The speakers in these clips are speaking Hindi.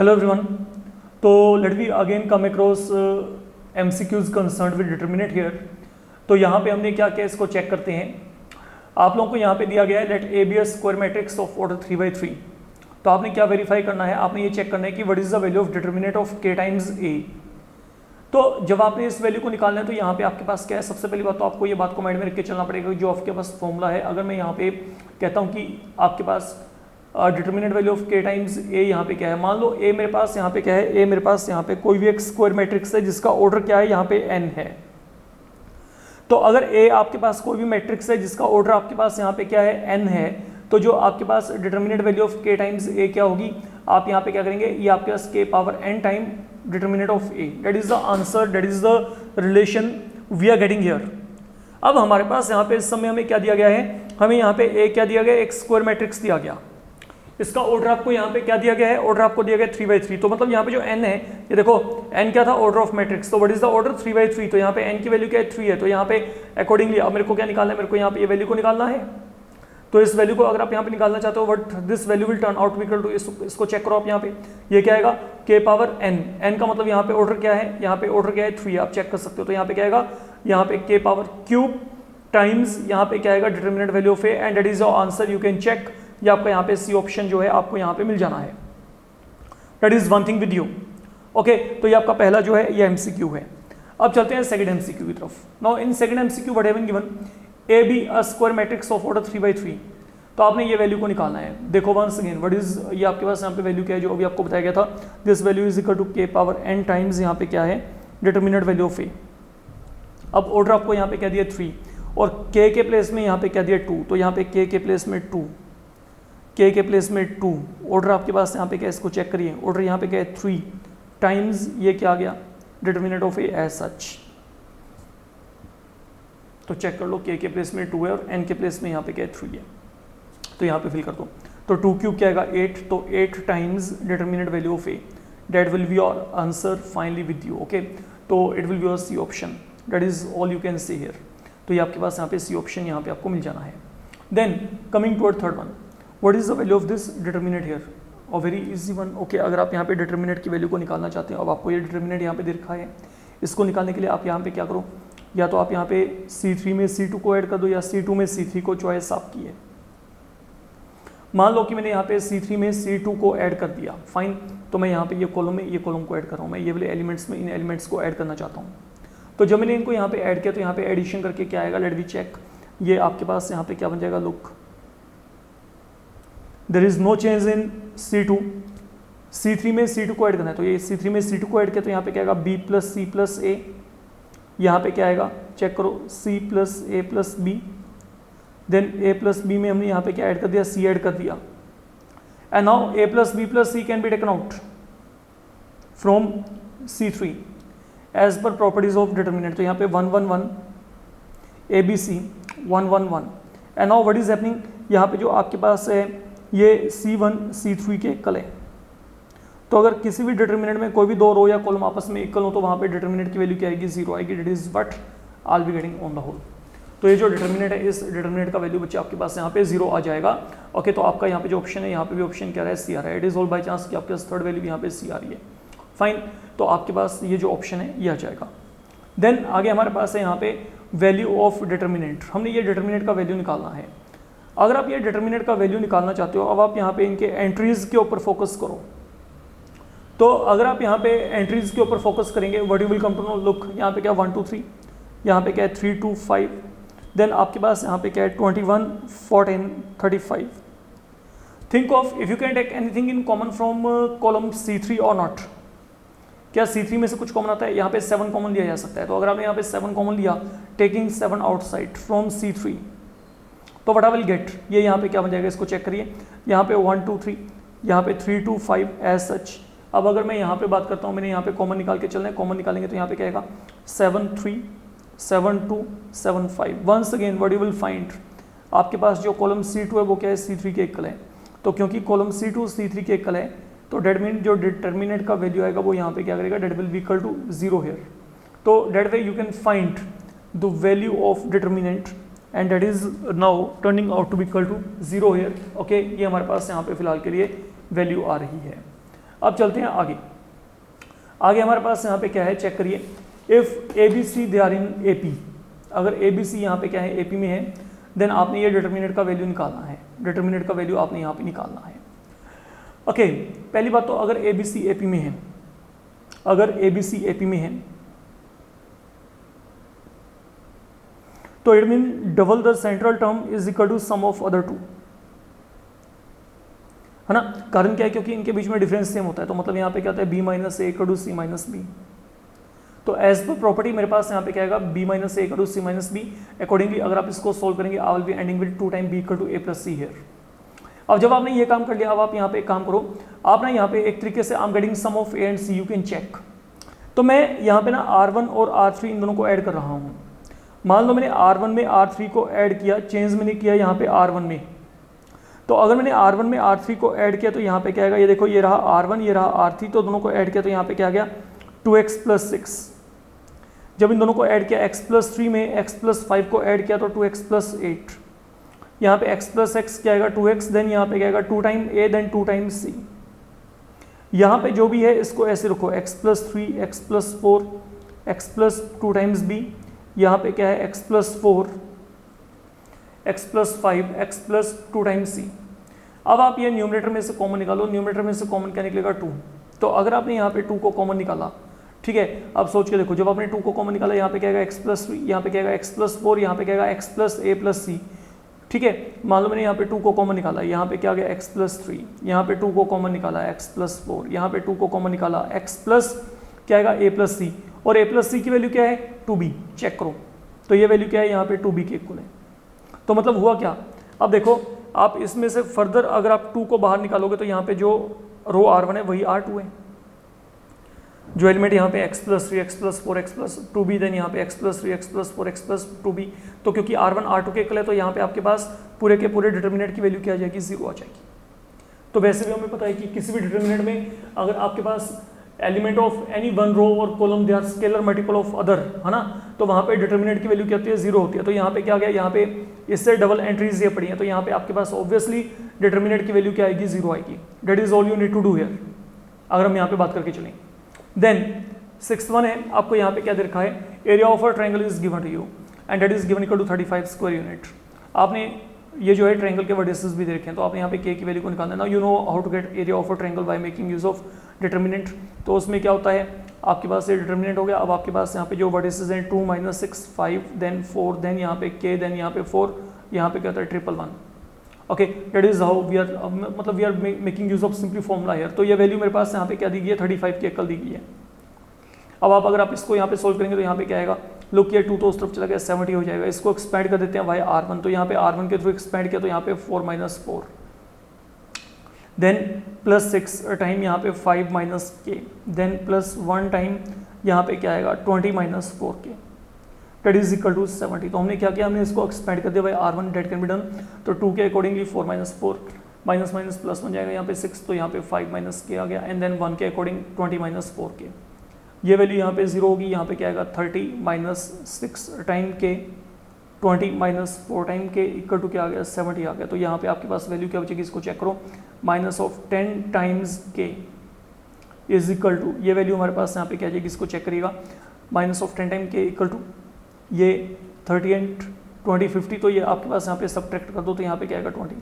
Hello everyone. तो let we again come across MCQs concerned with determinant here. तो यहाँ पे हमने क्या किया, इसको चेक करते हैं। आप लोगों को यहाँ पे दिया गया है let A be a square matrix of order 3/3। तो आपने क्या वेरीफाई करना है, आपने ये चेक करना है कि what is the value of determinant of के टाइम्स ए। तो जब आपने इस वैल्यू को निकालना है तो यहाँ पे आपके पास क्या है, सबसे पहली बात तो आपको ये बात को माइंड में रख के चलना पड़ेगा जो आपके पास फॉर्मूला है। अगर मैं यहाँ पे कहता हूँ कि आपके पास डिटरमिनेंट वैल्यू ऑफ के टाइम्स ए यहाँ पे क्या है, मान लो ए मेरे पास यहाँ पे क्या है, ए मेरे पास यहाँ पे कोई भी एक स्क्वायर मैट्रिक्स है जिसका ऑर्डर क्या है, यहाँ पे एन है। तो अगर ए आपके पास कोई भी मैट्रिक्स है जिसका ऑर्डर आपके पास यहाँ पे क्या है, एन है, तो जो आपके पास डिटरमिनेंट वैल्यू ऑफ के टाइम्स ए क्या होगी, आप यहाँ पे क्या करेंगे, ये आपके पास k power n time determinant of A, that is the answer, that is the relation we are getting here. अब हमारे पास यहाँ पे इस समय हमें क्या दिया गया है, हमें यहाँ पे ए क्या दिया गया, एक स्क्वायर मैट्रिक्स दिया गया। इसका ऑर्डर आपको यहाँ पे क्या दिया गया है, ऑर्डर आपको दिया गया 3/3। तो मतलब यहाँ पे जो n है, ये देखो n क्या था, ऑर्डर ऑफ मैट्रिक्स। तो व्हाट इज द ऑर्डर 3/3। तो यहाँ पे n की वैल्यू क्या है, 3 है। तो यहाँ पे अकॉर्डिंगली अब मेरे को क्या निकालना है, मेरे को यहाँ पे ये वैल्यू को निकालना है। तो इस वैल्यू को अगर आप यहाँ पे निकालना चाहते हो, what this value will turn out equal to, इसको चेक करो आप यहाँ पे, ये क्या आएगा, k पावर n का मतलब यहाँ पे ऑर्डर क्या है, यहाँ पे ऑर्डर क्या है 3, आप चेक कर सकते हो। तो यहाँ पे क्या आएगा, यहाँ पे k पावर क्यूब टाइम्स यहाँ पे क्या आएगा determinant value of a, and that is your answer, you can check. ये आपका यहाँ पे सी ऑप्शन जो है आपको यहाँ पे मिल जाना है। That is one thing with you. Okay, तो ये आपका पहला जो है ये एमसीक्यू है। अब चलते हैं सेकंड एमसीक्यू की तरफ। Now in second MCQ what have given, A be a square matrix of order 3/3। तो आपने ये वैल्यू को निकालना है। देखो वंस अगेन व्हाट इज, ये आपके पास यहाँ पे वैल्यू क्या है जो अभी आपको बताया गया था, this value is equal to k power n times यहाँ पे क्या है डिटरमिनेंट वैल्यू ऑफ ए। अब ऑर्डर आपको यहाँ पे क्या दिया 3 और के प्लेस में यहाँ पे क्या दिया 2। तो यहाँ पे के प्लेस में 2, के प्लेस में 2, ऑर्डर आपके पास यहाँ पे क्या, इसको चेक करिए, ऑर्डर यहाँ पे क्या है 3 टाइम्स ये क्या आ गया determinant of A as such. तो चेक कर लो, के प्लेस में 2 है और एन के प्लेस में यहाँ पे क्या है 3 है। तो यहाँ पे फिल कर दो। तो 2 क्यूब क्या आएगा 8, तो 8 times determinant value of A, that will be your answer finally with you. Okay, तो it will be your C option, that is all you can see here. तो ये आपके पास यहाँ पे सी ऑप्शन यहाँ पे आपको मिल जाना है। Then coming toward third one, what is the value of this determinant here, और वेरी इजी वन। ओके, अगर आप यहाँ पे डिटरमिनेंट की वैल्यू को निकालना चाहते हैं, अब आपको ये डिटरमिनेंट यहाँ पे दे रखा है, इसको निकालने के लिए आप यहाँ पे क्या करो, या तो आप यहाँ पे C3 में C2 को ऐड कर दो या C2 में C3 को, चॉइस आपकी है। मान लो कि मैंने यहाँ पे C3 में C2 को ऐड कर दिया, फाइन। तो मैं यहाँ पे ये कॉलम में ये कॉलम को ऐड कर रहा हूँ, मैं ये वाले एलिमेंट्स में इन एलिमेंट्स को ऐड करना चाहता हूँ। तो जब मैंने इनको यहाँ पे ऐड किया तो यहाँ पे एडिशन करके क्या आएगा, लेट वी चेक। ये आपके पास यहाँ पे क्या बन जाएगा, look there is no change in C2। C3 में C2 को ऐड करना है, तो ये C3 में C2 को ऐड किया तो यहाँ पे क्या आएगा B plus C plus A। यहाँ पे क्या आएगा, चेक करो, C plus A plus B। Then A plus B में हमने यहाँ पे क्या ऐड कर दिया, C ऐड कर दिया। And now A plus B plus C can be taken out from C3 as per properties of determinant. तो यहाँ पे 1 1 1 ABC 1 1 1। And now what is happening, यहाँ पे जो आपके पास है ये C1 C3 के इक्वल है। तो अगर किसी भी डिटरमिनेंट में कोई भी दो रो या कॉलम आपस में इक्वल हो तो वहाँ पे डिटरमिनेंट की वैल्यू क्या आएगी, 0 आएगी। That is what I will be getting on the whole. तो ये जो डिटरमिनेंट है, इस डिटरमिनेंट का वैल्यू बच्चे आपके पास यहाँ पे 0 आ जाएगा। ओके, तो आपका यहाँ पे जो ऑप्शन है, यहाँ पे भी ऑप्शन क्या रहा है, C आ रहा है। It is all by chance कि आपके पास थर्ड वैल्यू यहाँ पे C आ रही है, फाइन। तो आपके पास ये जो ऑप्शन है ये आ जाएगा। देन आगे हमारे पास है यहाँ पे वैल्यू ऑफ डिटरमिनेंट। हमने ये डिटरमिनेंट का वैल्यू निकालना है। अगर आप ये डिटरमिनेंट का वैल्यू निकालना चाहते हो, अब आप यहाँ पे इनके एंट्रीज के ऊपर फोकस करो। तो अगर आप यहाँ पे एंट्रीज के ऊपर फोकस करेंगे, what you will come to know, look यहाँ पे क्या 1 2 3, यहाँ पे क्या है 3 2 5। देन आपके पास यहाँ पे क्या है 21 14 35। Think of if you can take anything in common from column C3 और नॉट। क्या C3 में से कुछ कॉमन आता है, यहाँ पे 7 कॉमन लिया जा सकता है। तो अगर आपने यहाँ पे 7 कॉमन लिया, टेकिंग 7 आउटसाइड फ्रॉम C3, तो व्हाट आई विल गेट, ये यहाँ पे क्या बन जाएगा, इसको चेक करिए। यहाँ पे 1 2 3, यहाँ पे 3 2 5 एज सच। अब अगर मैं यहाँ पे बात करता हूँ, मैंने यहाँ पे कॉमन निकाल के चलना है, कॉमन निकालेंगे तो यहाँ पे क्या आएगा 7 3 7 2 7 5। Once again what you will find, आपके पास जो कॉलम C2 है वो क्या है, C3 के इक्वल है। तो क्योंकि कॉलम C2 C3 के इक्वल है, तो डेट मीन जो डिटरमिनेंट का वैल्यू आएगा वो यहाँ पे क्या करेगा, that will be equal to 0 here. तो that way you can find the value of determinant and that is now turning out to be equal to 0 here. Okay, ये हमारे पास यहाँ पे फिलहाल के लिए वैल्यू आ रही है। अब चलते हैं आगे। आगे हमारे पास यहाँ पे क्या है, चेक करिए। If A B C they are in A P, अगर ए बी सी यहाँ पे क्या है, ए पी में है, देन आपने ये डिटर्मिनेंट का वैल्यू निकालना है। डिटर्मिनेंट का वैल्यू आपने यहाँ पे निकालना है। ओके, पहली बात तो अगर A B C A P में है, अगर A B C A P में है तो it mean double the central term is equal to sum of other two, है ना। कारण क्या है, क्योंकि इनके बीच में डिफरेंस सेम होता है, तो मतलब यहाँ पे क्या होता है, B minus A equal to C minus B. तो एज पर प्रॉपर्टी मेरे पास यहाँ पे क्या आएगा, B minus A equal to C minus B. Accordingly अगर आप इसको सोल्व करेंगे, I will be ending with 2 time B equal to A plus C here. अब जब आपने ये काम कर लिया, अब आप यहाँ पे एक काम करो, आप ना यहाँ पे एक तरीके से I am getting sum of A and C, you can check. तो मैं यहाँ पे ना R1 और R3 इन दोनों को ऐड कर रहा हूँ। मान लो मैंने R1 में R3 को ऐड किया, चेंज मैंने किया यहाँ पे R1 में। तो अगर मैंने R1 में R3 को ऐड किया तो यहाँ पे क्या आएगा, ये देखो, ये रहा R1, ये रहा R3, तो दोनों को ऐड किया तो यहाँ पे क्या आ गया, 2x प्लस 6। जब इन दोनों को ऐड किया, x प्लस 3 में x प्लस 5 को ऐड किया तो 2x प्लस 8। यहाँ पे x प्लस x क्या आएगा, 2x, देन यहाँ पे क्या आएगा 2 time a then 2 time c। यहाँ पे जो भी है इसको ऐसे रखो, x plus 3, x plus 4, x plus 2 times b। यहाँ पे क्या है, x plus 4, x plus 5, x plus 2 times c। अब आप ये न्यूमरेटर में से कॉमन निकालो, न्यूमरेटर में से कॉमन क्या निकलेगा, 2। तो अगर आपने यहाँ पे 2 को कॉमन निकाला, ठीक है, अब सोच के देखो, जब आपने 2 को कॉमन निकाला, यहाँ पे क्या आएगा, x प्लस 3, यहाँ पे क्या आएगा, x प्लस 4, यहाँ पे क्या आएगा, x plus a plus c। ठीक है, मान लो मैंने यहाँ पे 2 को कॉमन निकाला, यहाँ पे क्या आ गया, x प्लस 3, यहाँ पे 2 को कॉमन निकाला, x प्लस 4, यहाँ पे 2 को कॉमन निकाला, x प्लस क्या आएगा, a प्लस c, और a प्लस c की वैल्यू क्या है, 2b। चेक करो, तो ये वैल्यू क्या है, यहाँ पे 2b के इक्वल है। तो मतलब हुआ क्या, अब देखो, आप इसमें से फर्दर अगर आप 2 को बाहर निकालोगे तो यहाँ पे जो रो R1 है वही R2 है। जो एलिमेंट यहाँ पे x plus 3, x plus 4, x plus 2b, then यहाँ पे x plus 3, x plus 4, x plus 2b। तो क्योंकि R1 R2 के इक्वल है तो यहाँ पे आपके पास पूरे के पूरे डिटर्मिनेंट की वैल्यू क्या आ जाएगी, 0 आ जाएगी। तो वैसे भी हमें पता है कि किसी भी डिटर्मिनेंट में अगर आपके पास element of any one row और column they are scalar multiple of other, है ना, तो वहाँ पे डिटर्मिनेंट की वैल्यू क्या होती है, 0 होती है। तो यहाँ पे क्या आ गया, यहाँ पे इससे डबल एंट्रीज ये पड़ी है, तो यहाँ पे आपके पास ऑब्वियसली डिटर्मिनेंट की वैल्यू क्या आएगी, 0 आएगी। That is all you need to do here, अगर हम यहाँ पे बात करके चलें। देन 6th वन है, आपको यहाँ पे क्या दे रखा है, area of a triangle is given to you and that is given equal to 35 square unit. आपने ये जो है ट्रायंगल के वर्टिसेस भी दे रखे हैं, तो आपने यहाँ पे k की वैल्यू को निकालना है। Now you know how to get area of a triangle by making use of determinant. तो उसमें क्या होता है, आपके पास ये डिटर्मिनेंट हो गया, अब आपके पास यहाँ पे जो वर्टिसेस हैं 2 - 6 5 देन 4 देन यहाँ पे k देन यहाँ पे 4, यहाँ पे क्या होता है 111। Okay, that is how we are, मतलब we are making use of simply formula here. तो ये वैल्यू मेरे पास यहाँ पे क्या दी गई है, 35 की एकल दी गई है। अब आप अगर आप इसको यहाँ पे सोल्व करेंगे तो यहाँ पे क्या आएगा, लुक ये 2 तो उस तरफ चला गया, 70 हो जाएगा। इसको एक्सपेंड कर देते हैं बाय R1, तो यहाँ पे R1 के थ्रू एक्सपेंड किया तो यहाँ पे 4 - 4 देन प्लस 6 टाइम यहाँ पे 5 - k देन प्लस 1 टाइम यहाँ पे क्या आएगा 20 - 4k that is equal to 70। तो हमने क्या किया, हमने इसको एक्सपेंड कर दिया by R1, that can be done. तो 2 के अकॉर्डिंगली 4 - 4 माइनस माइनस प्लस बन जाएगा, यहाँ पे 6 तो यहाँ पे 5 - k आ गया एंड देन 1 के अकॉर्डिंग 20 - 4k। ये वैल्यू यहाँ पे 0 होगी, यहाँ पे क्या आएगा 30 - 6 time k 20 - 4 time k equal to क्या आ गया 70 आ गया। तो यहाँ पे आपके पास वैल्यू क्या बचेगी, इसको चेक करो, -10 times k is equal to, ये वैल्यू हमारे पास यहाँ पे क्या आ जाएगी, इसको चेक करिएगा, -10 टाइम k इक्वल टू ये 30 एंड 20 50, तो ये आपके पास यहाँ पे सब्ट्रैक्ट कर दो तो यहाँ पे क्या आएगा 20।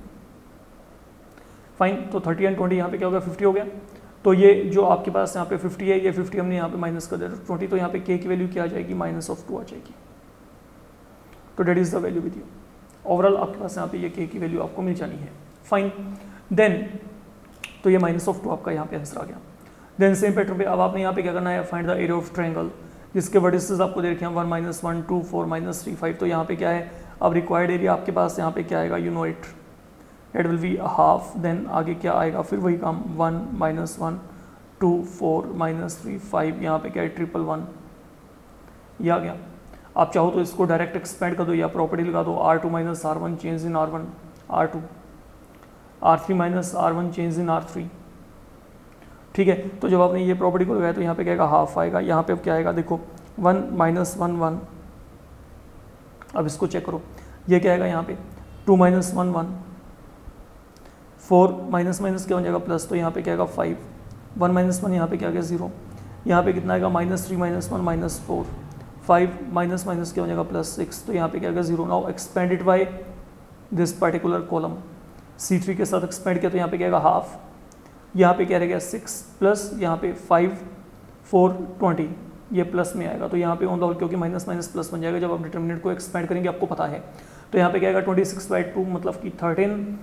फाइन, तो 30 एंड 20 यहाँ पे क्या हो गया 50 हो गया। तो ये जो आपके पास यहाँ पे 50 है, ये 50 हमने यहाँ पे माइनस कर दिया 20, तो यहाँ पे k की वैल्यू क्या आ जाएगी -2 आ जाएगी। तो that is the value with you. Overall आपके पास यहाँ पे ये k की वैल्यू आपको मिल जानी है। फाइन, देन तो ये -2 आपका यहाँ पे आंसर आ गया। देन सेम पैटर्न पे अब आपने यहाँ पे क्या करना है, find the area of triangle जिसके वर्टिसेस आपको दे रखे हैं 1 - 1 2 4 - 3 5। तो यहाँ पे क्या है, अब रिक्वायर्ड एरिया आपके पास यहाँ पे क्या आएगा, you know it, it will be half. Then आगे क्या आएगा, फिर वही काम 1 - 1 2 4 - 3 5, यहाँ पे क्या है 111 ये आ गया। आप चाहो तो इसको डायरेक्ट एक्सपेंड कर दो या प्रॉपर्टी लगा दो, R2 - R1 change in R1 R2, R3 - R1 change in R3। ठीक है, तो जब आपने ये प्रॉपर्टी को लगाया तो यहाँ पे क्या आएगा, हाफ आएगा। यहाँ पे क्या आएगा देखो 1 - 1 1, अब इसको चेक करो, ये क्या आएगा यहाँ पे 2 - 1 1 4 माइनस माइनस क्या हो जाएगा प्लस, तो यहाँ पे क्या आएगा 5 1 माइनस 1 यहाँ पे क्या गया 0, यहाँ पे कितना आएगा -3 -1 -4, 5 माइनस माइनस क्या हो जाएगा +6, तो यहाँ पे क्या आएगा 0। Now expand it by this particular column, C3 के साथ एक्सपेंड किया तो यहाँ पे क्या आएगा हाफ, यहाँ पे क्या रहेगा 6 प्लस यहाँ पे 5 4 20, ये प्लस में आएगा, तो यहाँ पे ऑन द होल क्योंकि माइनस माइनस प्लस बन जाएगा जब आप डिटर्मिनेंट को एक्सपेंड करेंगे, आपको पता है। तो यहाँ पे क्या आएगा 26/2 मतलब कि 13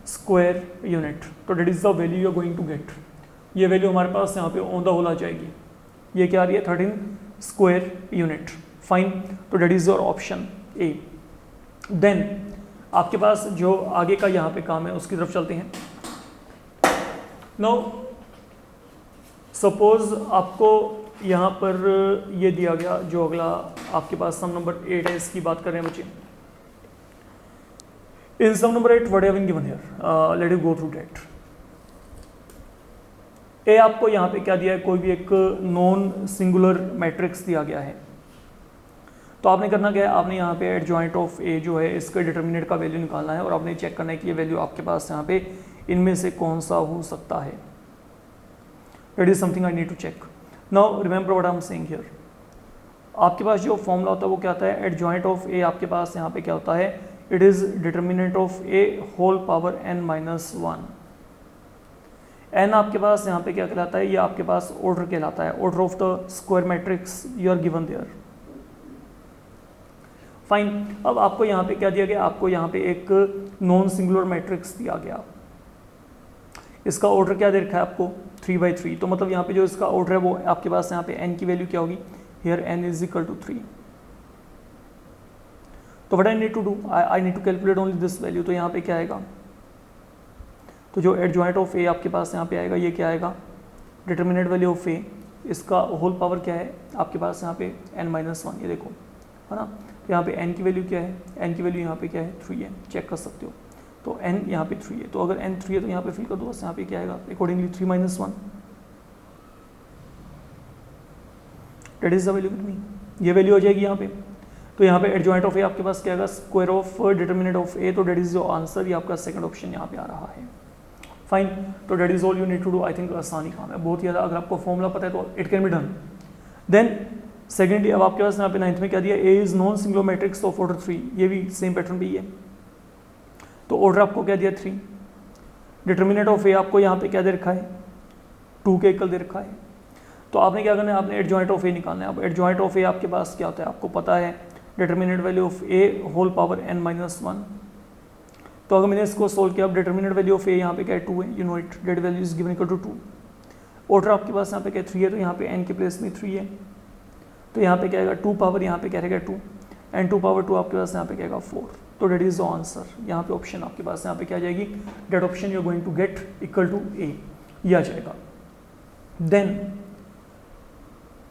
स्क्वायर यूनिट, तो that is the value you are going to get. ये वैल्यू हमारे पास यहाँ पे ऑन द होल आ जाएगी, ये क्या आ रही है 13 स्क्वायर यूनिट। फाइन, तो that is your option A. Then आपके पास जो आगे का यहाँ पे काम है उसकी तरफ चलते हैं। नाउ सपोज आपको यहाँ पर ये दिया गया, जो अगला आपके पास सम नंबर 8 है, इसकी बात कर रहे हैं बच्चे। In sum number 8 what have been given here, let us go through that. A आपको यहाँ पे क्या दिया है, कोई भी एक नॉन सिंगुलर मैट्रिक्स दिया गया है, तो आपने करना क्या है, आपने यहाँ पे एडजॉइंट ऑफ ए जो है इसके डिटर्मिनेंट का वैल्यू निकालना है और आपने चेक करना है कि ये वैल्यू आपके पास यहाँ पे इनमें से कौन सा हो सकता है। That is something I need to check. Now remember what I am saying here, आपके पास जो फॉर्मूला होता है वो क्या होता है, एडजॉइंट ऑफ ए आपके पास यहाँ पे क्या होता है, it is determinant of A whole power n-1। n आपके पास यहाँ पे क्या कहलाता है, ये आपके पास ऑर्डर कहलाता है, order of the square matrix you are given there. Fine, अब आपको यहाँ पे क्या दिया गया, आपको यहाँ पे एक नॉन सिंगुलर मैट्रिक्स दिया गया, इसका ऑर्डर क्या दे रखा है आपको 3/3, तो मतलब यहाँ पे जो इसका ऑर्डर है वो आपके पास यहाँ पे n की वैल्यू क्या होगी, here n is equal to 3। तो what I need to do, I need to calculate only this value, तो यहाँ पे क्या आएगा, तो जो एडजॉइंट ऑफ ए आपके पास यहाँ पे आएगा, ये क्या आएगा, डिटर्मिनेंट वैल्यू ऑफ ए, इसका होल पावर क्या है आपके पास यहाँ पे n-1, ये देखो है ना, तो यहाँ पे n की वैल्यू क्या है, n की वैल्यू यहाँ पे क्या है 3 है, चेक कर सकते हो। तो n यहाँ पे 3 है, तो अगर n 3 है तो यहाँ पे फिल कर दो बस, यहाँ पे क्या आएगा accordingly 3 - 1, that is the value with me, ये वैल्यू हो जाएगी यहाँ पे। तो यहाँ पे एडजॉइंट ऑफ ए आपके पास क्या आएगा, square of determinant of A, तो दैट इज योर आंसर, ये आपका सेकंड ऑप्शन यहाँ पे आ रहा है। फाइन, तो that is all you need to do. I think आसानी काम है बहुत ही ज़्यादा, अगर आपको फॉर्मूला पता है तो it can be done. Then secondly अब आपके पास यहाँ पे 9th में क्या दिया, A is non singular matrix of order 3, ये भी सेम पैटर्न पे ही है, तो ऑर्डर आपको क्या दिया 3, डिटर्मिनेंट ऑफ ए आपको यहाँ पे क्या दे रखा है 2 के इक्वल दे रखा है, तो आपने क्या करना है, आपने एडजॉइंट ऑफ ए निकालना है। अब एडजॉइंट ऑफ ए आपके पास क्या होता है, आपको पता है determinant value of A whole power n-1, तो अगर मैंने इसको सोल्व किया, अब डिटर्मिनेंट वैल्यू ऑफ ए यहाँ पे क्या है 2 है, you know it, that value is given equal to 2, order आपके पास यहाँ पे क्या 3 है, तो यहाँ पे n के प्लेस में 3 है, तो यहाँ पे क्या आएगा 2 पावर यहाँ पे क्या रहेगा 2, एंड 2 पावर 2 आपके पास यहाँ पे क्या आएगा 4, तो डेट इज द आंसर। यहाँ पे ऑप्शन आपके पास यहाँ पे क्या आ जाएगी, that option you are going to get equal to A, ये आ जाएगा। देन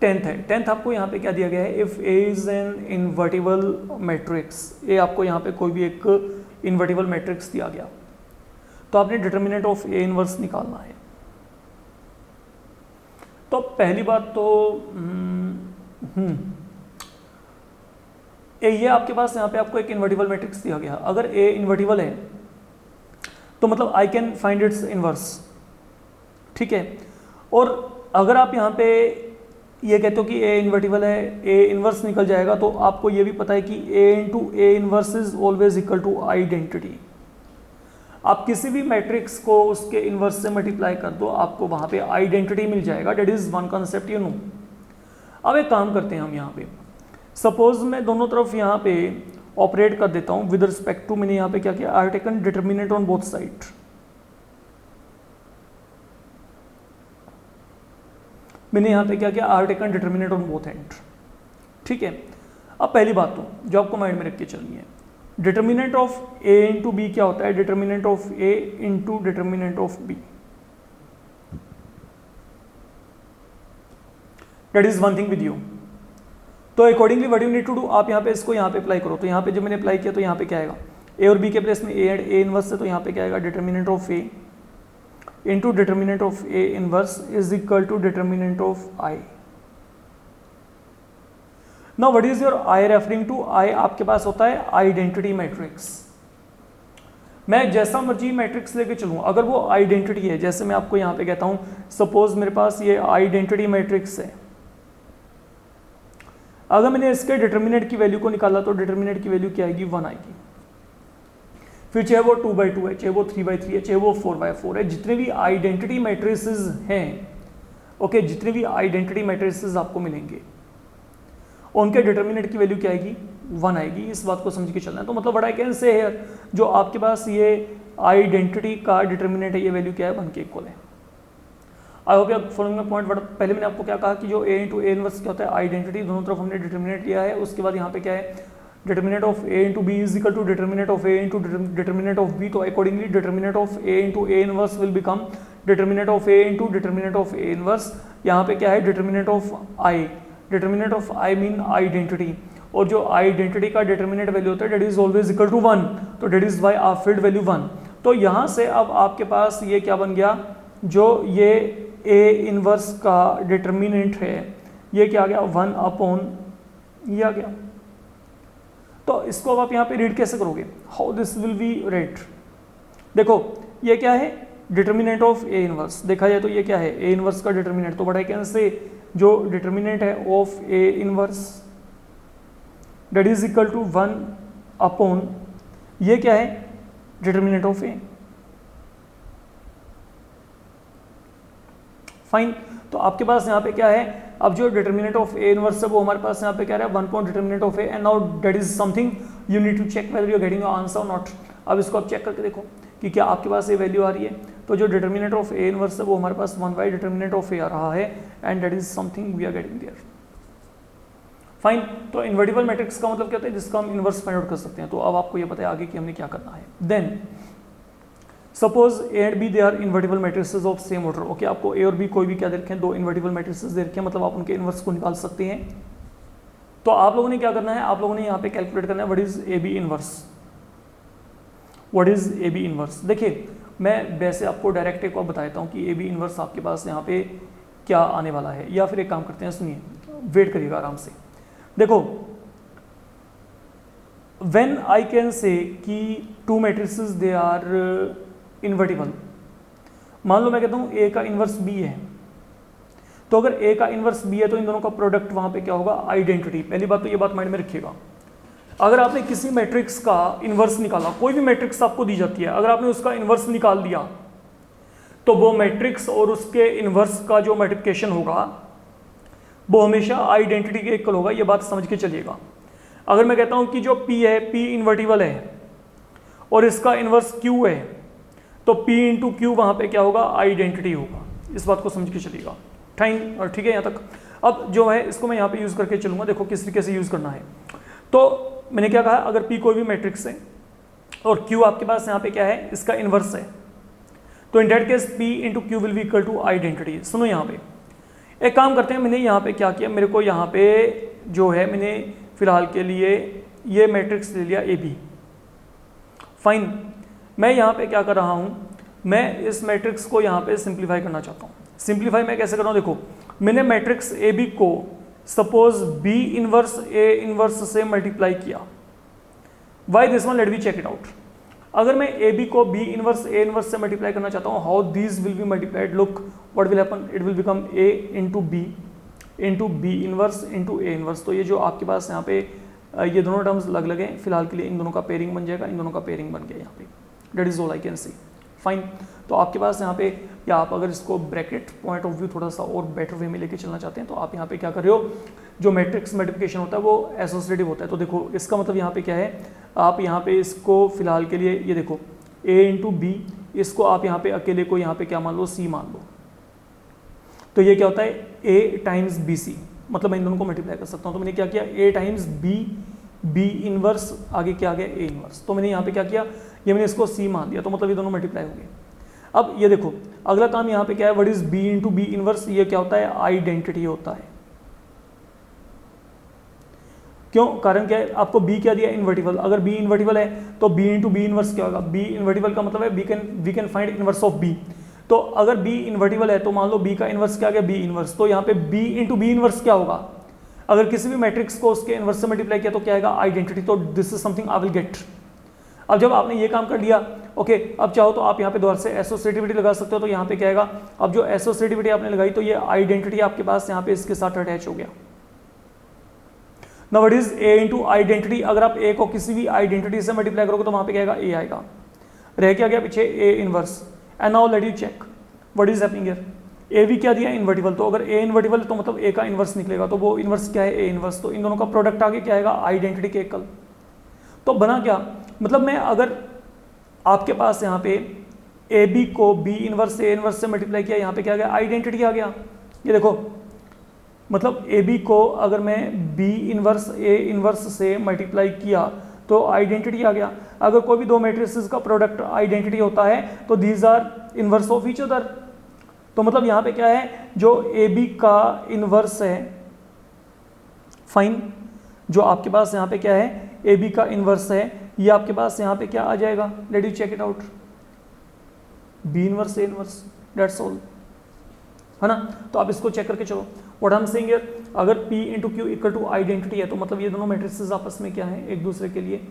10th है, 10th आपको यहाँ पे क्या दिया गया है, if A is an invertible matrix, A आपको यहाँ पे कोई भी एक इन्वर्टिबल मैट्रिक्स दिया गया, तो आपने डिटर्मिनेंट ऑफ ए इनवर्स निकालना है। तो पहली बात तो ये आपके पास यहाँ पे आपको एक इन्वर्टिबल मैट्रिक्स दिया गया, अगर ए इन्वर्टिबल है तो मतलब I can find its inverse, ठीक है। और अगर आप यहाँ पे ये कहते हो कि ए इन्वर्टिबल है, ए इनवर्स निकल जाएगा, तो आपको ये भी पता है कि A into A inverse is always equal to identity. आप किसी भी मैट्रिक्स को उसके इनवर्स से मल्टीप्लाई कर दो, आपको वहाँ पे आइडेंटिटी मिल जाएगा, that is one concept you know. अब एक काम करते हैं हम यहाँ पे, सपोज मैं दोनों तरफ यहाँ पे ऑपरेट कर देता हूँ विद रिस्पेक्ट टू, मैंने यहाँ पे क्या किया, I have taken determinant on both side, मैंने यहाँ पे क्या किया, I have taken determinant on both and, ठीक है। अब पहली बात तो जो आपको माइंड में रख के चलनी है, determinant of A into B क्या होता है, determinant of A into determinant of B, that is one thing with you. तो accordingly what you need to do, आप यहाँ पे इसको यहाँ पे अप्लाई करो, तो यहाँ पे जब मैंने अप्लाई किया तो यहाँ पे क्या आएगा, ए और बी के प्लेस में ए एंड ए इनवर्स है, तो यहाँ पे क्या आएगा, determinant of A into determinant of A inverse is equal to determinant of I. Now what is your I referring to, I आपके पास होता है आइडेंटिटी मैट्रिक्स। मैं जैसा मर्जी मैट्रिक्स लेके चलूँ, अगर वो आइडेंटिटी है, जैसे मैं आपको यहाँ पे कहता हूँ सपोज मेरे पास ये आइडेंटिटी मैट्रिक्स है, अगर मैंने इसके डिटर्मिनेंट की वैल्यू को निकाला तो डिटर्मिनेंट की वैल्यू क्या आएगी, 1 आएगी। फिर चाहे वो 2/2 है, चाहे वो 3/3 है, चाहे वो 4/4 है, जितने भी आइडेंटिटी मैट्रिसेस हैं, ओके, जितने भी आइडेंटिटी मैट्रिसेस आपको मिलेंगे उनके डिटर्मिनेंट की वैल्यू क्या आएगी, 1 आएगी। इस बात को समझ के चलना है। तो मतलब व्हाट आई कैन से हियर, जो आपके पास ये आइडेंटिटी का डिटर्मिनेंट है, ये वैल्यू क्या है, 1 के इक्वल है। आई होप आप फॉलोइंग माय पॉइंट। बट पहले मैंने आपको क्या कहा कि जो a इंटू ए इनवर्स क्या होता है, आइडेंटिटी, दोनों तरफ हमने डिटर्मिनेंट लिया है। उसके बाद यहाँ पे क्या है, determinant of a into B is equal to determinant of a into determinant of b। तो accordingly determinant of a into A inverse will become determinant of a into determinant of a inverse. यहाँ पे क्या है, determinant of i, determinant of i mean identity, और जो आइडेंटिटी का डिटर्मिनेंट वैल्यू होता है that is always equal to 1, तो डेट इज वाई आप फिल्ड वैल्यू 1। तो यहाँ से अब आपके पास ये क्या बन गया, जो ये a इनवर्स का डिटर्मिनेंट है ये क्या आ गया, 1 अपॉन ये आ गया। तो इसको अब आप यहाँ पे रीड कैसे करोगे, how this will be red. देखो ये क्या है, डिटर्मिनेंट ऑफ a इनवर्स, देखा जाए तो ये क्या है, a इनवर्स का डिटर्मिनेंट। तो बड़ा कैन से जो डिटर्मिनेंट है of a inverse that is equal to 1 upon ये क्या है, डिटर्मिनेंट ऑफ a। फाइन, तो आपके पास यहाँ पे क्या है, अब जो डिटर्मिनेंट ऑफ a इनवर्स है वो हमारे पास यहाँ पे क्या है, 1 point determinant of a, and now that is something you need to check whether you are getting your answer or not. अब इसको आप चेक करके देखो कि क्या आपके पास ये वैल्यू आ रही है। तो जो डिटर्मिनेंट ऑफ a इनवर्स है वो हमारे पास 1 बाई डिटर्मिनेंट ऑफ a आ रहा है, and that is something we are getting there. Fine, तो इन्वर्टिबल मैट्रिक्स का मतलब क्या होता है, जिसका हम इनवर्स फाइंड आउट कर सकते हैं। तो अब आपको ये पता है आगे कि हमने क्या करना है। Then suppose A and B they are invertible matrices of same order. Okay, आपको ए और बी कोई भी क्या दे रखे हैं, दो इन्वर्टिबल मैट्रिसेस दे रखे हैं, मतलब आप उनके इनवर्स को निकाल सकते हैं। तो आप लोगों ने क्या करना है, आप लोगों ने यहाँ पे कैलकुलेट करना है what is A B inverse, what is A B inverse. देखिए मैं वैसे आपको डायरेक्ट एक और बताता हूँ कि ए बी इनवर्स आपके पास यहाँ पे क्या आने वाला है, या फिर एक काम करते हैं, सुनिए, वेट करिएगा आराम से। देखो व्हेन आई कैन से कि two matrices they are invertible, मान लो मैं कहता हूं ए का इनवर्स बी है, तो अगर ए का इनवर्स बी है तो इन दोनों का प्रोडक्ट वहां पे क्या होगा, आइडेंटिटी। पहली बात तो ये बात माइंड में रखिएगा, अगर आपने किसी मैट्रिक्स का इनवर्स निकाला, कोई भी मैट्रिक्स आपको दी जाती है, अगर आपने उसका इनवर्स निकाल दिया तो वो मैट्रिक्स और उसके इनवर्स का जो मल्टीप्लिकेशन होगा वो हमेशा आइडेंटिटी के इक्वल होगा, ये बात समझ के चलिएगा। अगर मैं कहता हूं कि जो P है, P इन्वर्टिबल है और इसका इनवर्स Q है, तो P इंटू क्यू वहां पे क्या होगा, आइडेंटिटी होगा। इस बात को समझ के चलिएगा। फाइन, और ठीक है यहाँ तक। अब जो है इसको मैं यहाँ पे यूज करके चलूंगा, देखो किस तरीके से यूज करना है। तो मैंने क्या कहा, अगर P कोई भी मैट्रिक्स है और Q आपके पास यहाँ पे क्या है, इसका इनवर्स है, तो in that case P into Q will be equal to identity. सुनो यहाँ पे एक काम करते हैं, मैंने यहाँ पे क्या किया, मेरे को यहाँ पे जो है मैंने फिलहाल के लिए ये मैट्रिक्स ले लिया ए बी। फाइन, मैं यहाँ पे क्या कर रहा हूँ, मैं इस मैट्रिक्स को यहाँ पे सिंप्लीफाई करना चाहता हूँ। सिंप्लीफाई मैं कैसे कर रहा हूँ, देखो मैंने मैट्रिक्स ए बी को suppose B inverse A inverse से मल्टीप्लाई किया। Why this one, let me check it out. अगर मैं ए बी को बी इनवर्स ए इनवर्स से मल्टीप्लाई करना चाहता हूँ, how these will be multiplied, look what will happen, it will become A into B inverse into A inverse. तो ये जो आपके पास यहाँ पे ये दोनों टर्म्स अलग लगे, फिलहाल के लिए इन दोनों का पेयरिंग बन जाएगा, इन दोनों का पेयरिंग बन गया यहाँ पे, that is all I can see. Fine, तो आपके पास यहाँ पे, या आप अगर इसको ब्रैकेट पॉइंट ऑफ व्यू थोड़ा सा और बेटर वे में लेके चलना चाहते हैं, तो आप यहाँ पे क्या कर रहे हो, जो मैट्रिक्स मल्टीप्लिकेशन होता है वो एसोसिएटिव होता है। तो देखो इसका मतलब यहाँ पे क्या है, आप यहाँ पे इसको फिलहाल के लिए ये देखो a इंटू बी, इसको आप यहाँ पे अकेले को यहाँ पे क्या मान लो, c मान लो। तो ये क्या होता है, a टाइम्स बी सी, मतलब मैं इन दोनों को मल्टीप्लाई कर सकता हूँ। तो मैंने क्या किया, a टाइम्स बी इनवर्स, आगे क्या आ गया, a इनवर्स। तो मैंने यहाँ पे क्या किया, ये मैंने इसको c मान दिया, तो मतलब ये दोनों मल्टीप्लाई हो गए। अब ये देखो अगला काम यहाँ पे क्या है, what is b into B inverse, ये क्या होता है, आइडेंटिटी होता है। क्यों, कारण क्या है, आपको b क्या दिया, इन्वर्टिबल। अगर b इन्वर्टिबल है तो b इंटू बी इनवर्स क्या होगा, b इन्वर्टिबल का मतलब है we can find inverse of b। तो अगर b इन्वर्टिबल है तो मान लो b का इनवर्स क्या आ गया, b इनवर्स। तो यहाँ पे b इंटू बी इनवर्स क्या होगा, अगर किसी भी मैट्रिक्स को उसके इनवर्स से मल्टीप्लाई किया तो क्या आएगा, आइडेंटिटी। तो this is something I will get. अब जब आपने ये काम कर लिया, ओके, अब चाहो तो आप यहाँ पे दोबारा से एसोसिएटिविटी लगा सकते हो, तो यहाँ पे क्या आएगा, अब जो एसोसिएटिविटी आपने लगाई तो ये आइडेंटिटी आपके पास यहाँ पे इसके साथ अटैच हो गया। Now what is A into identity, अगर आप ए को किसी भी आइडेंटिटी से मल्टीप्लाई करोगे तो वहां पे क्या आएगा, ए आएगा, रह क्या गया पीछे A inverse. And now let you check what is happening here, A भी क्या दिया, इन्वर्टिबल, तो अगर ए इन्वर्टिबल तो मतलब ए का इनवर्स निकलेगा, तो वो इनवर्स क्या है, ए इनवर्स, तो इन दोनों का प्रोडक्ट आगे क्या आएगा, आइडेंटिटी के एकल। तो बना क्या, मतलब मैं अगर आपके पास यहाँ पे ए बी को बी इनवर्स ए इनवर्स से मल्टीप्लाई किया, यहाँ पे क्या आ गया, आइडेंटिटी आ गया। ये देखो, मतलब ए बी को अगर मैं बी इनवर्स ए इनवर्स से मल्टीप्लाई किया तो आइडेंटिटी आ गया। अगर कोई भी दो मैट्रिसेस का प्रोडक्ट आइडेंटिटी होता है तो these are inverse of each other. तो मतलब यहाँ पे क्या है, जो ए बी का इनवर्स है, फाइन, जो आपके पास यहाँ पे क्या है, ए बी का इनवर्स है, ये आपके पास यहाँ पे क्या आ जाएगा, let you check it out, B inverse A inverse, that's all, है ना। तो आप इसको चेक करके चलो। What I am saying here, अगर P into Q equal to identity है तो मतलब ये दोनों मैट्रिसेस आपस में क्या है, एक दूसरे के लिए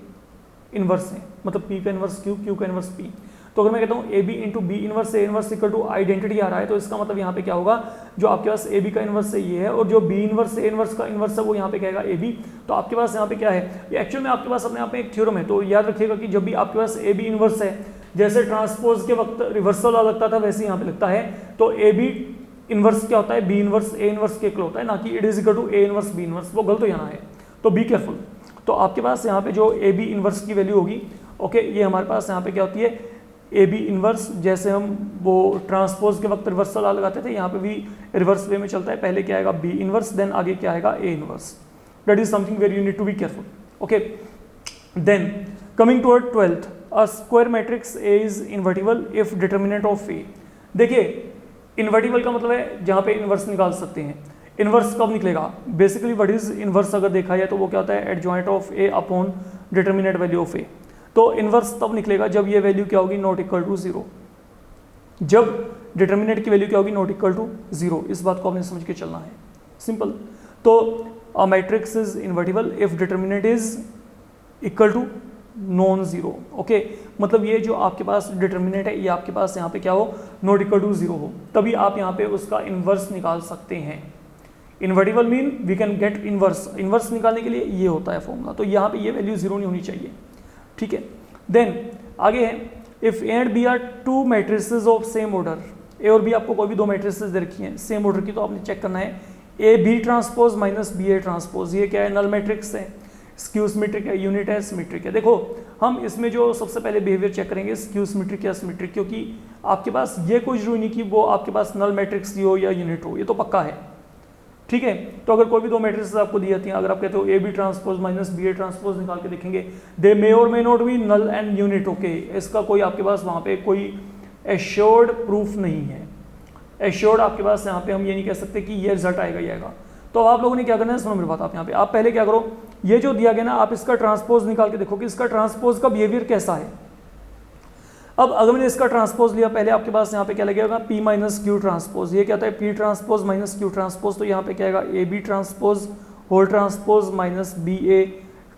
इनवर्स है, मतलब P का इनवर्स Q, Q का इनवर्स P। तो अगर मैं कहता हूँ A B into B inverse A inverse equal to identity आ रहा है, तो इसका मतलब यहाँ पे क्या होगा, जो आपके पास ए बी का इनवर्स है ये है, और जो बी इनवर्स ए इनवर्स का इनवर्स है वो यहाँ पे क्या है, ए बी। तो आपके पास यहाँ पे क्या है, ये एक्चुअल में आपके पास अपने आप में एक थ्योरम है। तो याद रखिएगा कि जब भी आपके पास ए बी इनवर्स है, जैसे ट्रांसपोज के वक्त रिवर्सल लगता था वैसे यहाँ पे लगता है, तो ए बी इनवर्स क्या होता है, बी इनवर्स ए इनवर्स के इक्वल होता है, ना कि it is equal to A inverse B inverse, वो गलत हो जाना है, तो बी केयरफुल। तो आपके पास यहाँ पे जो ए बी इनवर्स की वैल्यू होगी, ओके, ये हमारे पास यहाँ पे क्या होती है, ए बी इनवर्स, जैसे हम वो ट्रांसपोज के वक्त रिवर्सल लगाते थे, यहाँ पे भी रिवर्स वे में चलता है, पहले क्या आएगा, बी इनवर्स, देन आगे क्या आएगा, A inverse. That is something very you need to be careful, okay. Then coming to 12th, a square matrix A is invertible if determinant of A. देखिए, इन्वर्टिबल का मतलब है जहाँ पे इनवर्स निकाल सकते हैं। इनवर्स कब निकलेगा, बेसिकली व्हाट इज इनवर्स अगर देखा जाए तो वो क्या होता है, adjoint of A upon determinant value of A. तो इनवर्स तब निकलेगा जब ये वैल्यू क्या होगी, नॉट इक्वल टू 0, जब डिटर्मिनेंट की वैल्यू क्या होगी, नॉट इक्वल टू 0। इस बात को आपने समझ के चलना है, सिंपल। तो a matrix is invertible if determinant is equal to non zero, okay, मतलब ये जो आपके पास डिटर्मिनेंट है ये आपके पास यहाँ पे क्या हो, नॉट इक्वल टू 0 हो, तभी आप यहाँ पे उसका इन्वर्स निकाल सकते हैं। Invertible mean we can get inverse, inverse निकालने के लिए ये होता है फॉर्मूला। तो यहाँ पे ये वैल्यू 0 नहीं होनी चाहिए, ठीक है। देन आगे है, if A and B are two matrices of same order, A और बी आपको कोई भी दो मैट्रिसेस दे रखी हैं सेम ऑर्डर की, तो आपने चेक करना है A B transpose minus B A transpose, ये क्या है, नल मैट्रिक्स है, स्क्यू सिमेट्रिक है, यूनिट है, सिमेट्रिक है। देखो हम इसमें जो सबसे पहले बिहेवियर चेक करेंगे स्क्यू सिमेट्रिक या सिमेट्रिक, क्योंकि आपके पास ये कोई जरूरी नहीं कि वो आपके पास नल मैट्रिक्स ही हो या यूनिट हो, ये तो पक्का है, ठीक है। तो अगर कोई भी दो मैट्रिक्स आपको दी जाती हैं, अगर आप कहते हो A B transpose minus B A transpose निकाल के देखेंगे, they may or may not be null and unit, okay, इसका कोई आपके पास वहाँ पे कोई एश्योर्ड प्रूफ नहीं है। एश्योर्ड आपके पास यहाँ पे हम ये नहीं कह सकते कि ये रिजल्ट आएगा ही आएगा। तो आप लोगों ने क्या करना है, सुनो मेरी बात, आप यहाँ पे आप पहले क्या करो, ये जो दिया गया ना, आप इसका ट्रांसपोज निकाल के देखो कि इसका ट्रांसपोज का बिहेवियर कैसा है। अब अगर मैंने इसका ट्रांसपोज लिया, पहले आपके पास यहाँ पे क्या लगेगा, P माइनस क्यू ट्रांसपोज, ये क्या होता है, P transpose minus Q transpose, तो यहाँ पे क्या आएगा, A B transpose whole transpose minus B A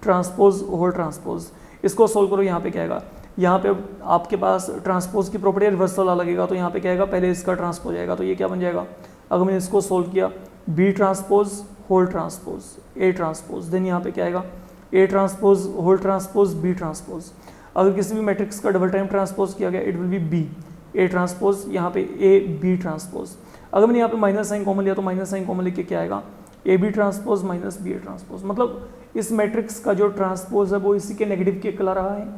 transpose whole transpose. इसको सोल्व करो, यहाँ पे क्या आएगा, यहाँ पे आपके पास ट्रांसपोज की प्रॉपर्टी रिवर्सल लगेगा, तो यहाँ पे क्या आएगा, पहले इसका ट्रांसपोज आएगा, तो ये क्या बन जाएगा, अगर मैंने इसको सोल्व किया, B transpose whole transpose A transpose, then यहाँ पे क्या आएगा, A transpose whole transpose B transpose. अगर किसी भी मैट्रिक्स का डबल टाइम ट्रांसपोज किया गया, it will be B A transpose, यहाँ पे ए बी ट्रांसपोज। अगर मैंने यहाँ पे माइनस साइन कॉमन लिया तो माइनस साइन कॉमन लेके क्या आएगा, A B transpose minus B A transpose. मतलब इस मैट्रिक्स का जो ट्रांसपोज है वो इसी के नेगेटिव के इक्वल आ रहा है।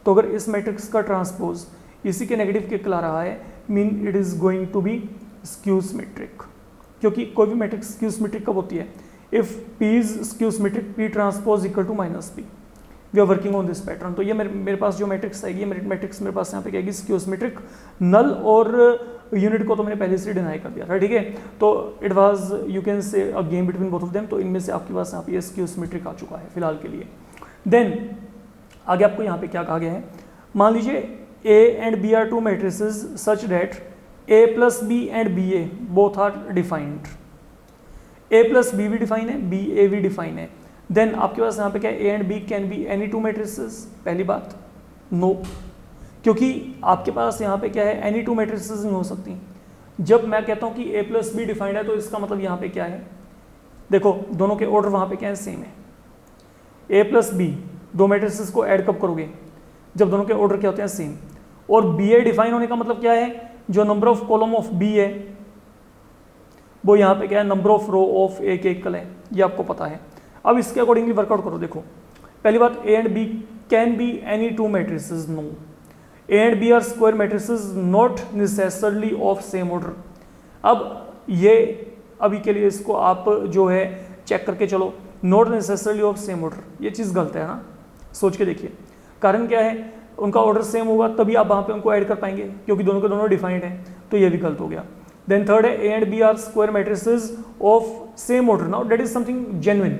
तो अगर इस मैट्रिक्स का ट्रांसपोज इसी के नेगेटिव के इक्वल आ रहा है, mean it is going to be skew symmetric, क्योंकि कोई भी मैट्रिक्स स्क्यू सिमेट्रिक कब होती है, if P is skew symmetric, P transpose equal to minus P। We are working on this pattern. तो ये मेरे पास जो मैट्रिक्स आएगी, मैट्रिक्स मेरे पास यहाँ पे क्या आएगी, स्क्यू सिमेट्रिक। नल और यूनिट को तो मैंने पहले से डिनाई कर दिया था, ठीक है। तो it was you can say a game between both of them, तो इनमें से आपके पास यहाँ पे स्क्यू सिमेट्रिक आ चुका है फिलहाल के लिए। देन आगे आपको यहाँ पे क्या कहा गया है, मान लीजिए A and B are two matrices such that A plus B and B A both are defined. A plus B भी डिफाइन है, बी ए भी डिफाइन है। देन आपके पास यहाँ पे क्या है, A and B can be any two matrices, पहली बात। नो, क्योंकि आपके पास यहाँ पे क्या है, एनी टू मैट्रिसेस नहीं हो सकती। जब मैं कहता हूँ कि ए प्लस बी डिफाइंड है तो इसका मतलब यहाँ पे क्या है, देखो दोनों के ऑर्डर वहाँ पे क्या है, सेम है। ए प्लस बी, दो मैट्रिसेस को ऐड कब करोगे, जब दोनों के ऑर्डर क्या होते हैं, सेम। और बी ए डिफाइन होने का मतलब क्या है, जो number of column of B है वो यहाँ पे क्या है, number of row of A के इक्वल है, ये आपको पता है। अब इसके अकॉर्डिंगली वर्कआउट करो। देखो पहली बात, A and B can be any two matrices, no. A and B are square matrices not necessarily of same order. अब ये अभी के लिए इसको आप जो है चेक करके चलो, not necessarily of same order, ये चीज़ गलत है ना, सोच के देखिए। कारण क्या है, उनका ऑर्डर सेम होगा तभी आप वहाँ पे उनको ऐड कर पाएंगे, क्योंकि दोनों के दोनों डिफाइंड हैं, तो ये भी गलत हो गया। देन थर्ड है, A and B are square matrices of same order, now that is something genuine.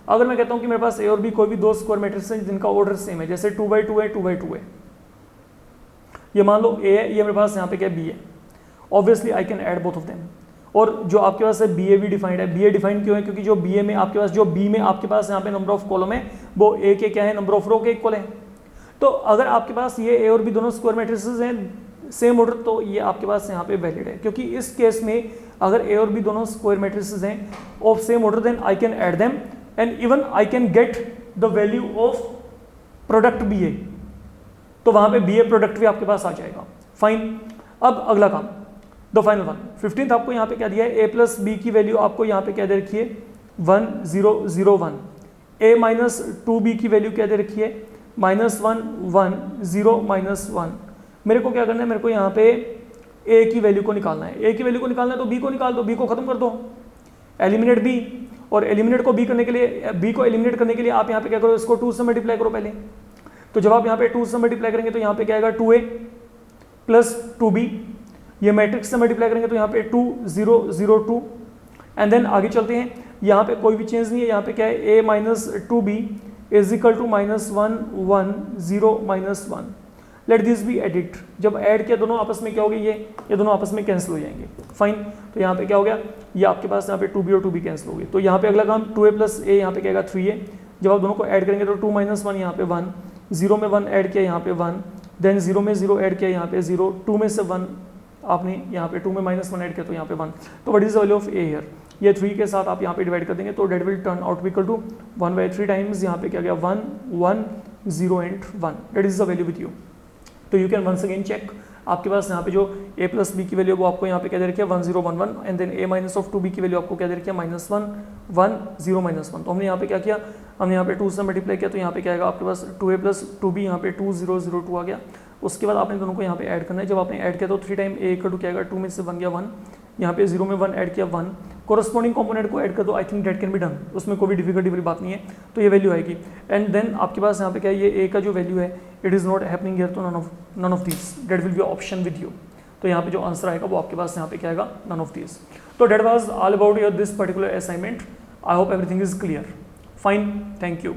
अगर मैं कहता हूँ कि मेरे पास ए और बी कोई भी दो स्क्वायर मैट्रिक्स हैं जिनका ऑर्डर सेम है, जैसे 2x2 है, 2x2 है, ये मान लो ए है, ये मेरे पास यहाँ पे क्या है, बी है, obviously I can add both of them. और जो आपके पास है बी ए भी डिफाइंड है, बी ए डिफाइंड क्यों है, क्योंकि जो बी ए में आपके पास, जो बी में आपके पास यहाँ पे नंबर ऑफ कॉलम है वो ए के क्या है, नंबर ऑफ रो के इक्वल है। तो अगर आपके पास ये ए और बी दोनों स्क्वायर मैट्रिसेस हैं सेम ऑर्डर, तो ये आपके पास यहाँ पे वैलिड है, क्योंकि इस केस में अगर ए और बी दोनों स्क्वायर मैट्रिसेस हैं of same order, then I can add them and even I can get the value of product B A, तो वहां पे बी ए प्रोडक्ट भी आपके पास आ जाएगा। फाइन, अब अगला काम, द फाइनल वन, 15th आपको यहाँ पे क्या दिया है, ए प्लस बी की वैल्यू आपको यहाँ पे क्या दे रखी है, 1 0 0 1, ए माइनस 2b की वैल्यू क्या दे रखी है, -1 1 0 -1। मेरे को क्या करना है, मेरे को यहाँ पे ए की वैल्यू को निकालना है, ए की वैल्यू को निकालना है तो बी को निकाल दो, बी को खत्म कर दो, एलिमिनेट बी। और एलिमिनेट को बी करने के लिए, बी को एलिमिनेट करने के लिए आप यहाँ पे क्या करो, इसको 2 से मल्टीप्लाई करो पहले। तो जब आप यहाँ पे 2 से मल्टीप्लाई करेंगे तो यहाँ पे क्या आएगा, 2a प्लस 2b, ये मैट्रिक्स से मल्टीप्लाई करेंगे तो यहाँ पे 2 0 0 2, एंड देन आगे चलते हैं, यहाँ पे कोई भी चेंज नहीं है, यहाँ पे क्या है, a minus 2b is equal to -1 1 0 -1। Let this be added, जब ऐड किया दोनों आपस में क्या हो गया, ये दोनों आपस में कैंसिल हो जाएंगे। फाइन, तो यहाँ पे क्या हो गया, ये आपके पास यहाँ पे 2b और 2b कैंसिल हो गए। तो यहाँ पे अगला काम 2a प्लस a, यहाँ पे क्या आएगा 3a, जब आप दोनों को ऐड करेंगे तो 2 - 1 यहाँ पे 1, 0 में 1 ऐड किया यहाँ पे 1, देन 0 में 0 ऐड किया यहाँ पे 0, 2 में से 1 आपने यहाँ पे 2 में -1 ऐड किया तो यहाँ पे 1। तो what is the value of a here, ये 3 के साथ आप यहाँ पे डिवाइड कर देंगे तो that will turn out equal to 1/3 times यहाँ पे क्या गया 1 1 0 and 1, that is the value with you. तो you can once again check, आपके पास यहाँ पे जो a प्लस बी की वैल्यू वो आपको यहाँ पे क्या दे रखी है 1 0 1 1, and then a minus of 2b की वैल्यू आपको क्या दे रखी है -1 1 0 -1। तो हमने यहाँ पे क्या किया, हमने यहाँ पे 2 से मल्टीप्लाई किया तो यहाँ पे क्या आएगा आपके पास 2a प्लस 2b, यहाँ पे 2 0 0 2 आ गया। उसके बाद आपने दोनों को यहाँ पे ऐड करना है, जब आपने ऐड किया तो 3 टाइम a इक्वल टू क्या आएगा, 2 में से 1 गया 1, यहाँ पे 0 में 1 ऐड किया 1, कोरस्पॉन्डिंग कंपोनेंट को ऐड कर दो, I think that can be done, उसमें कोई भी डिफिकल्टी वाली बात नहीं है। तो ये वैल्यू आएगी, एंड देन आपके पास यहाँ पे क्या है, ये a का जो वैल्यू है it is not happening here, तो none of this, that will be option with you. तो यहाँ पे जो आंसर आएगा वो आपके पास यहाँ पे क्या आएगा, नन ऑफ दिस। तो that was all about your this particular assignment. I hope everything is clear. Fine, thank you.